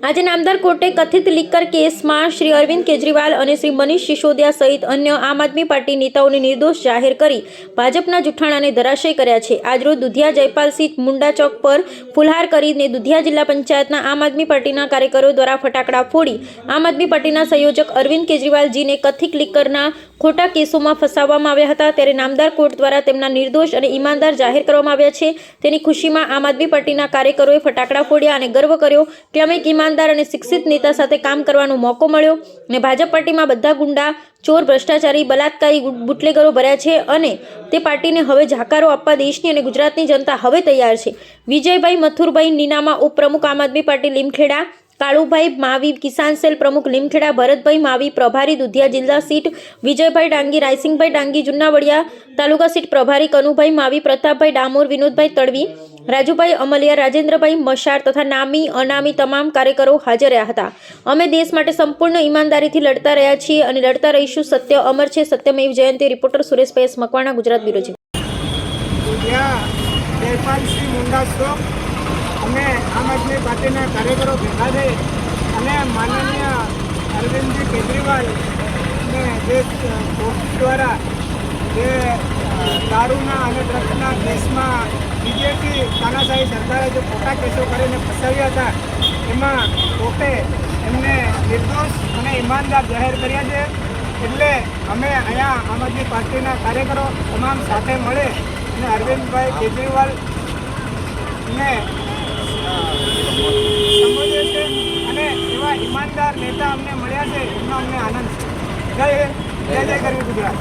આજે નામદાર કોર્ટે કથિત લીકર કેસમાં શ્રી અરવિંદ કેજરીવાલ અને શ્રી મનીષ સિસોદિયા સહિત અન્ય આમ આદમી પાર્ટી નેતાઓને નિર્દોષ જાહેર કરી ભાજપના જૂઠાણાને ધરાશયી કર્યા છે। આજરોજ દુધિયા જયપાલસિંહ મુંડા ચોક પર ફુલહાર કરીને દુધિયા જિલ્લા પંચાયતના આમ આદમી પાર્ટીના કાર્યકરો દ્વારા ફટાકડા ફોડી આમ આદમી પાર્ટીના સંયોજક અરવિંદ કેજરીવાલજીને કથિત લીકરના ખોટા કેસોમાં ફસાવવામાં આવ્યા હતા। ત્યારે નામદાર કોર્ટ દ્વારા તેમના નિર્દોષ અને ઈમાનદાર જાહેર કરવામાં આવ્યા છે। તેની ખુશીમાં આમ આદમી પાર્ટીના કાર્યકરોએ ફટાકડા ફોડ્યા અને ગર્વ કર્યો કે અમે એક ઈમાનદાર અને શિક્ષિત નેતા સાથે કામ કરવાનો મોકો મળ્યો અને ભાજપ પાર્ટીમાં બધા ગુંડા, ચોર, ભ્રષ્ટાચારી, બલાત્કારી, બુટલેગરો ભર્યા છે અને તે પાર્ટીને હવે જાકારો આપવા દેશની અને ગુજરાતની જનતા હવે તૈયાર છે। વિજયભાઈ મથુરભાઈ નીનામા ઉપપ્રમુખ આમ આદમી પાર્ટી લીમખેડા, કાળુભાઈ માવી કિસાન સેલ પ્રમુખ લીમખેડા, ભરતભાઈ માવી પ્રભારી દુધિયા જિલ્લા સીટ, વિજયભાઈ ડાંગી, રાયસિંગભાઈ ડાંગી જુનાવડિયા તાલુકા સીટ પ્રભારી, કનુભાઈ માવી, પ્રતાપભાઈ ડામોર, વિનોદભાઈ તડવી, રાજુભાઈ અમલિયા, રાજેન્દ્રભાઈ મશાર તથા નામી અનામી તમામ કાર્યકરો હાજર રહ્યા હતા। અમે દેશ માટે સંપૂર્ણ ઈમાનદારીથી લડતા રહ્યા છીએ અને લડતા રહીશું। સત્ય અમર છે, સત્યમેવ જયંતે। Reporter Sureshbhai S Makwana, Gujarat bureau chief. Jaipalsinh Munda ચોક અમે આમ આદમી પાર્ટીના કાર્યકરો ભેગા થઈ અને માનનીય અરવિંદજી કેજરીવાલ ને જે કોર્ટ દ્વારા જે દારૂના અને ડ્રગ્સના કેસમાં બીજેપી તાનાશાહી સરકારે જે ખોટા કેસો કરીને ફસાવ્યા હતા એમાં કોર્ટે એમને નિર્દોષ અને ઈમાનદાર જાહેર કર્યા છે। એટલે અમે અહીંયા આમ આદમી પાર્ટીના કાર્યકરો તમામ સાથે મળે અને અરવિંદભાઈ કેજરીવાલને સંબોધે છે અને એવા ઈમાનદાર નેતા અમને મળ્યા છે એમનો અમને આનંદ છે। જય હિન્દ, જય જય ગરવી ગુજરાત।